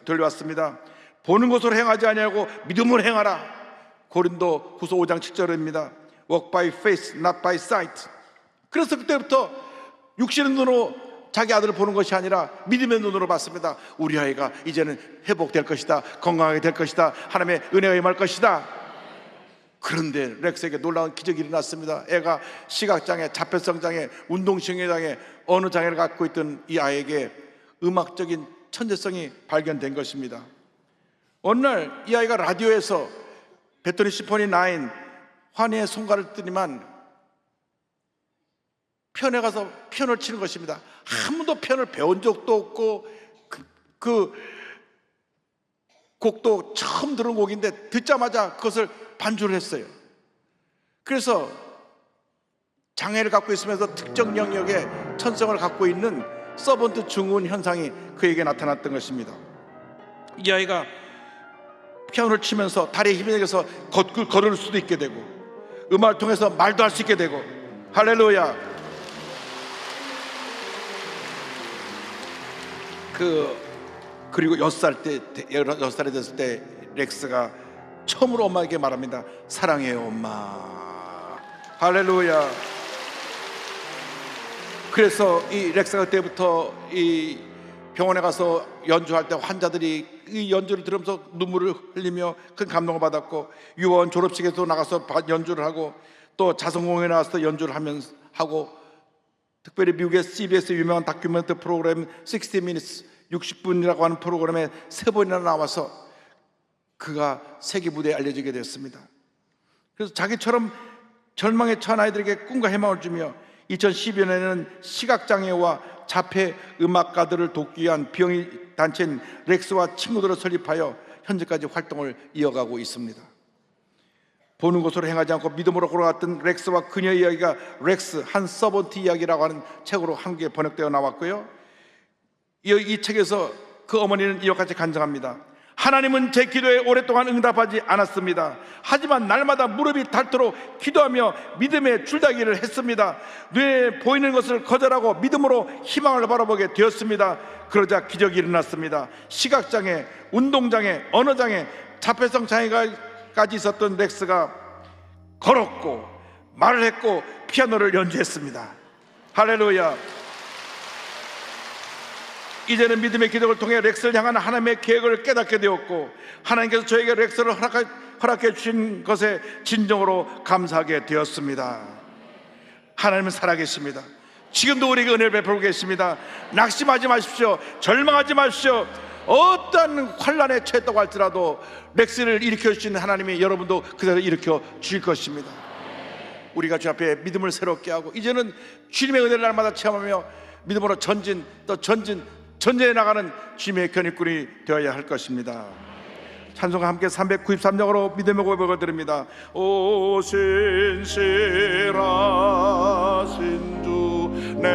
들려왔습니다. 보는 것으로 행하지 아니하고 믿음으로 행하라. 고린도 후서 5장 7절입니다. Walk by faith, not by sight. 그래서 그때부터 육신의 눈으로 자기 아들을 보는 것이 아니라 믿음의 눈으로 봤습니다. 우리 아이가 이제는 회복될 것이다. 건강하게 될 것이다. 하나님의 은혜가 임할 것이다. 그런데 렉스에게 놀라운 기적이 일어났습니다. 애가 시각장애, 자폐성장애, 운동신경장애, 어느 장애를 갖고 있던 이 아이에게 음악적인 천재성이 발견된 것입니다. 어느 날 이 아이가 라디오에서 베토니 심포니 9 환희의 송가를 듣더니만 피아노에 가서 피아노를 치는 것입니다. 한 번도 피아노를 배운 적도 없고 그 곡도 처음 들은 곡인데 듣자마자 그것을 반주를 했어요. 그래서 장애를 갖고 있으면서 특정 영역에 천성을 갖고 있는 서번트 증후군 현상이 그에게 나타났던 것입니다. 이 아이가 피아노를 치면서 다리에 힘이 생겨서 걸을 수도 있게 되고, 음악을 통해서 말도 할 수 있게 되고, 할렐루야. 그리고 6살이 됐을 때 렉스가 처음으로 엄마에게 말합니다. 사랑해요 엄마. 할렐루야. 그래서 이 렉스가 그때부터 이 병원에 가서 연주할 때 환자들이 이 연주를 들으면서 눈물을 흘리며 큰 감동을 받았고, 유아원 졸업식에도 나가서 연주를 하고, 또 자선공연에 나가서 연주를 하고, 특별히 미국의 CBS 유명한 다큐멘터리 프로그램 60 Minutes 60분이라고 하는 프로그램에 3번이나 나와서 그가 세계 무대에 알려지게 되었습니다. 그래서 자기처럼 절망에 처한 아이들에게 꿈과 희망을 주며 2012년에는 시각장애와 자폐 음악가들을 돕기 위한 비영리 단체인 렉스와 친구들을 설립하여 현재까지 활동을 이어가고 있습니다. 보는 곳으로 행하지 않고 믿음으로 걸어갔던 렉스와 그녀의 이야기가 렉스 한 서번트 이야기라고 하는 책으로 한국에 번역되어 나왔고요, 이 책에서 그 어머니는 이와 같이 간증합니다. 하나님은 제 기도에 오랫동안 응답하지 않았습니다. 하지만 날마다 무릎이 닳도록 기도하며 믿음의 줄다기를 했습니다. 눈에 보이는 것을 거절하고 믿음으로 희망을 바라보게 되었습니다. 그러자 기적이 일어났습니다. 시각장애, 운동장애, 언어장애, 자폐성 장애까지 있었던 렉스가 걸었고 말을 했고 피아노를 연주했습니다. 할렐루야. 이제는 믿음의 기적을 통해 렉스를 향한 하나님의 계획을 깨닫게 되었고, 하나님께서 저에게 렉스를 허락해 주신 것에 진정으로 감사하게 되었습니다. 하나님은 살아계십니다. 지금도 우리에게 은혜를 베풀고 계십니다. 낙심하지 마십시오. 절망하지 마십시오. 어떠한 환란에 처했다고 할지라도 렉스를 일으켜 주시는 하나님이 여러분도 그대로 일으켜 주실 것입니다. 우리가 주 앞에 믿음을 새롭게 하고, 이제는 주님의 은혜를 날마다 체험하며 믿음으로 전진 또 전진해 나가는 주님의 견입꾼이 되어야 할 것입니다. 찬송과 함께 393장으로 믿음의 고백을 드립니다. 오 신실하신 주 내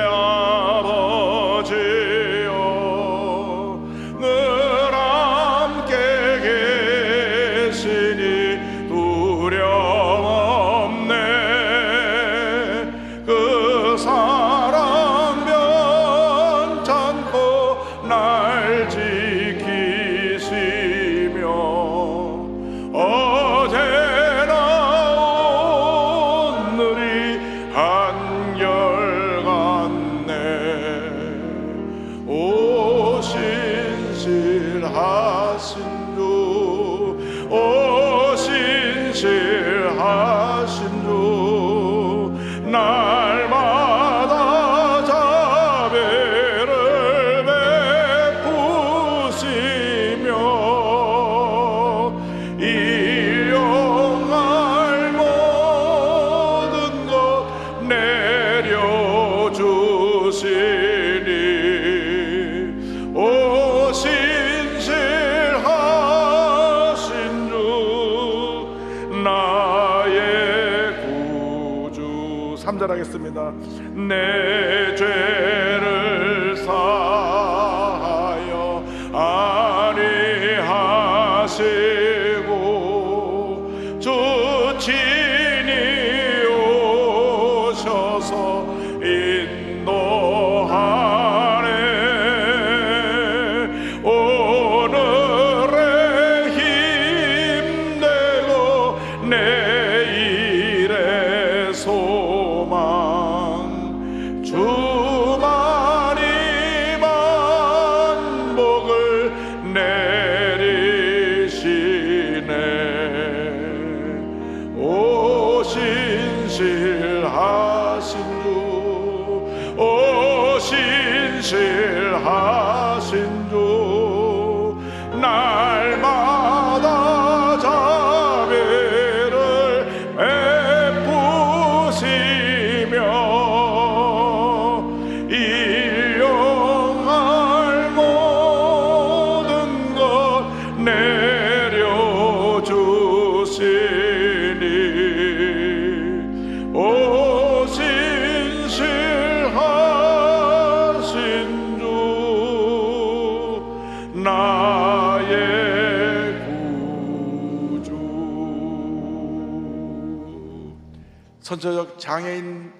아버지여, 늘 함께 계시니 두려움 없네. 그 사랑 변찮고 날 지키시며 어제나 오늘이 한결같네. 오 신실하신 주, 오 신실하신 주, 날마다 자비를 베푸시며 일용할 모든 것 내려주시니 오 신실하신 주 나의 구주. 3절 하겠습니다. 내 죄를 사하여 아니하시고 주 친히 오셔서 인도하네. 오늘의 힘내고 내일의 소망 주만이 만복을 내리시네. 오 신실하신 주, 오 신실하신 주, 날마다 자비를 베푸시며 일용할 모든 것 내려주시니 오 선천적 장애인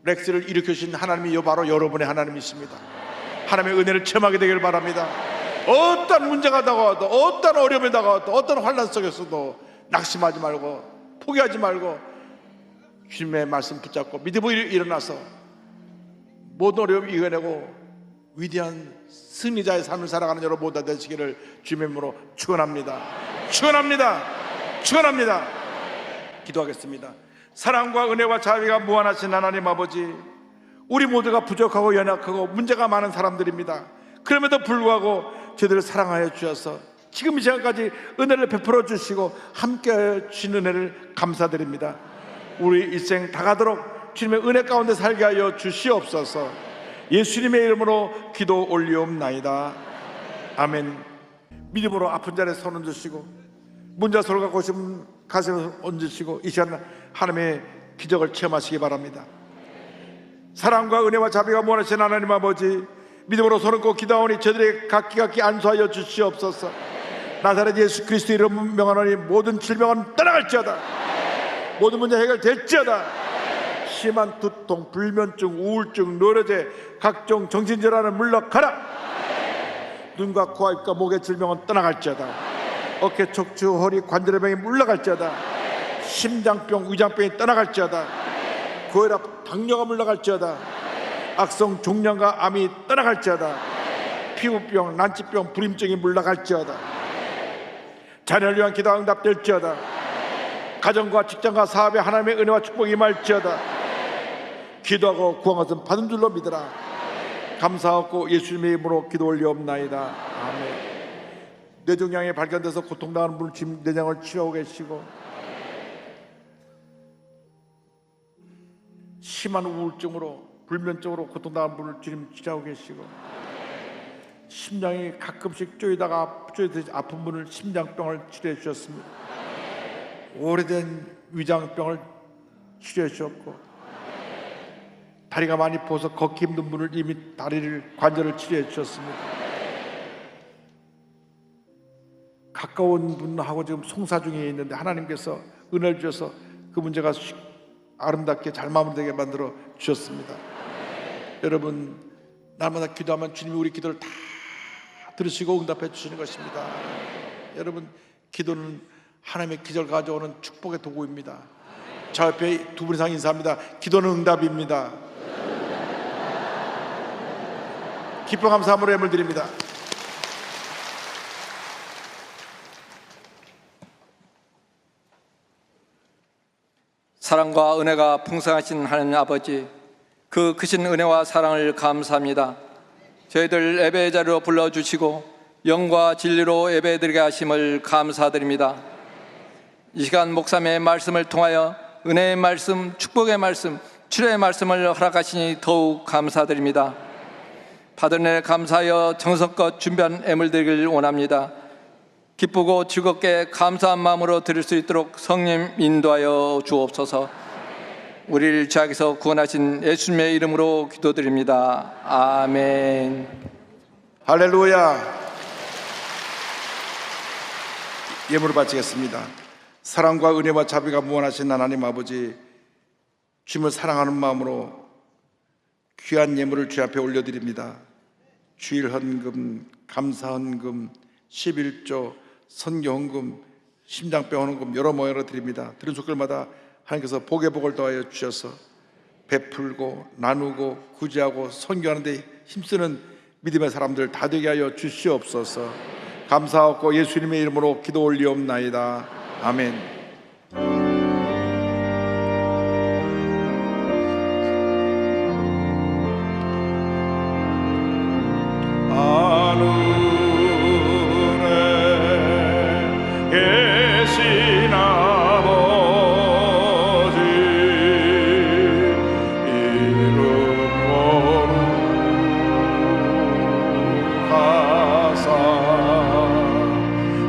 렉스를 일으키신 하나님이 바로 여러분의 하나님이십니다. 하나님의 은혜를 체험하게 되길 바랍니다. 어떤 문제가 다가와도, 어떤 어려움이 다가와도, 어떤 환난 속에서도 낙심하지 말고 포기하지 말고 주님의 말씀 붙잡고 믿음으로 일어나서 모든 어려움 이겨내고 위대한 승리자의 삶을 살아가는 여러분 모두 되시기를 주님의 이름으로 축원합니다. 축원합니다. 축원합니다. 기도하겠습니다. 사랑과 은혜와 자비가 무한하신 하나님 아버지, 우리 모두가 부족하고 연약하고 문제가 많은 사람들입니다. 그럼에도 불구하고 저희들을 사랑하여 주셔서 지금 이 시간까지 은혜를 베풀어 주시고 함께하여 주신 은혜를 감사드립니다. 우리 일생 다가도록 주님의 은혜 가운데 살게 하여 주시옵소서. 예수님의 이름으로 기도 올리옵나이다. 아멘. 믿음으로 아픈 자리에 손 얹으시고 문자소를 갖고 오신 가슴을 얹으시고 이 시간 하나님의 기적을 체험하시기 바랍니다. 사랑과 은혜와 자비가 무한하신 하나님 아버지, 믿음으로 손을 꼭 기도하오니 저들의 각기 안수하여 주시옵소서. 나사렛 예수 그리스도 이름 명하노니 모든 질병은 떠나갈지어다. 모든 문제 해결될지어다. 심한 두통, 불면증, 우울증, 노려제, 각종 정신질환은 물러가라. 눈과 코와 입과 목의 질병은 떠나갈지어다. 어깨, 척추, 허리, 관절의 병이 물러갈지어다. 심장병, 위장병이 떠나갈지어다. 고혈압, 당뇨가 물러갈지어다. 악성 종양과 암이 떠나갈지어다. 피부병, 난치병, 불임증이 물러갈지어다. 자녀를 위한 기도가 응답될지어다. 가정과 직장과 사업에 하나님의 은혜와 축복이 임할지어다. 기도하고 구한 것은 받은 줄로 믿으라. 감사하고 예수님의 이름으로 기도 올리옵나이다. 아멘. 뇌종양이 발견돼서 고통당하는 분을 지금 내장을 치료하고 계시고, 심한 우울증으로 불면증으로 고통당하는 분을 지금 치료하고 계시고, 심장이 가끔씩 쪼이다가 아픈 분을 심장병을 치료해 주셨습니다. 오래된 위장병을 치료해 주셨고, 다리가 많이 부어서 걷기 힘든 분을 이미 다리를 관절을 치료해 주셨습니다. 가까운 분하고 지금 송사 중에 있는데 하나님께서 은혜를 주셔서 그 문제가 아름답게 잘 마무리되게 만들어 주셨습니다. 여러분, 날마다 기도하면 주님이 우리 기도를 다 들으시고 응답해 주시는 것입니다. 여러분, 기도는 하나님의 기적을 가져오는 축복의 도구입니다. 저 옆에 두 분 이상 인사합니다. 기도는 응답입니다. 기뻐 감사함으로 예물 드립니다. 사랑과 은혜가 풍성하신 하나님 아버지, 그 크신 은혜와 사랑을 감사합니다. 저희들 예배의 자리로 불러주시고 영과 진리로 예배드리게 하심을 감사드립니다. 이 시간 목사님의 말씀을 통하여 은혜의 말씀, 축복의 말씀, 치료의 말씀을 허락하시니 더욱 감사드립니다. 받은 은혜 감사하여 정성껏 준비한 예물 드리길 원합니다. 기쁘고 즐겁게 감사한 마음으로 드릴 수 있도록 성령 인도하여 주옵소서. 우리를 죄악에서 구원하신 예수님의 이름으로 기도드립니다. 아멘. 할렐루야. 예물을 바치겠습니다. 사랑과 은혜와 자비가 무한하신 하나님 아버지, 주님을 사랑하는 마음으로 귀한 예물을 주 앞에 올려드립니다. 주일 헌금, 감사 헌금, 11조, 선교 헌금, 심장병 헌금 여러 모여러 드립니다. 드린 손길마다 하나님께서 복의 복을 더하여 주셔서 베풀고 나누고 구제하고 선교하는 데 힘쓰는 믿음의 사람들 다 되게 하여 주시옵소서. 감사하고 예수님의 이름으로 기도 올리옵나이다. 아멘.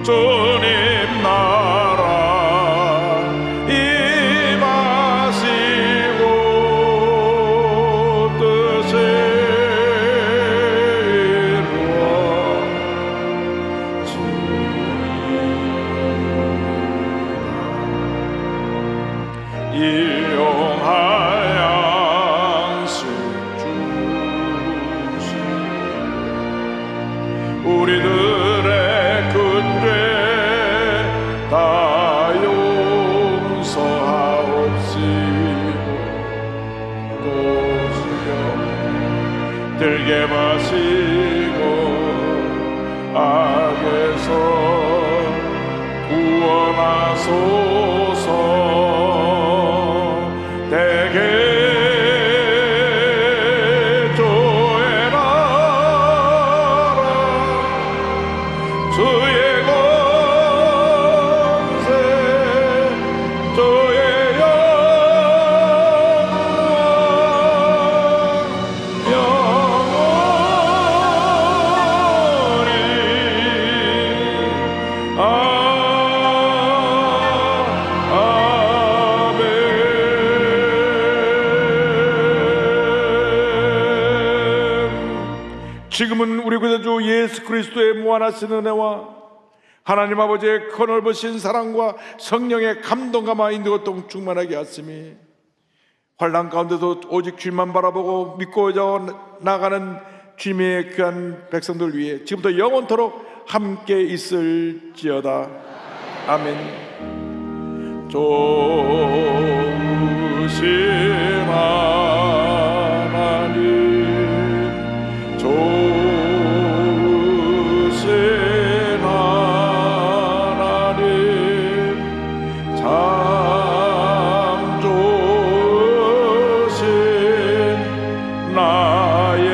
주님 나라 우리들의 그죄 다 용서하옵시고 또 주여 들게 마시고 악에서 구원하소서. 대개 주의 나라 주의 권세 주의 지금은 우리 구세주 예수 그리스도의 무한하신 은혜와 하나님 아버지의 커넓으신 사랑과 성령의 감동감화 인도가 충만하게 하심이 환난 가운데도 오직 주님만 바라보고 믿고 나가는 주님의 귀한 백성들 위해 지금부터 영원토록 함께 있을지어다. 아멘. 좋으신 하나님 좋으신 하나님 참 좋으신 나의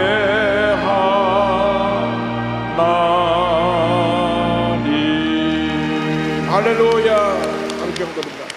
하나님. 할렐루야. 하나님께 감사드립니다.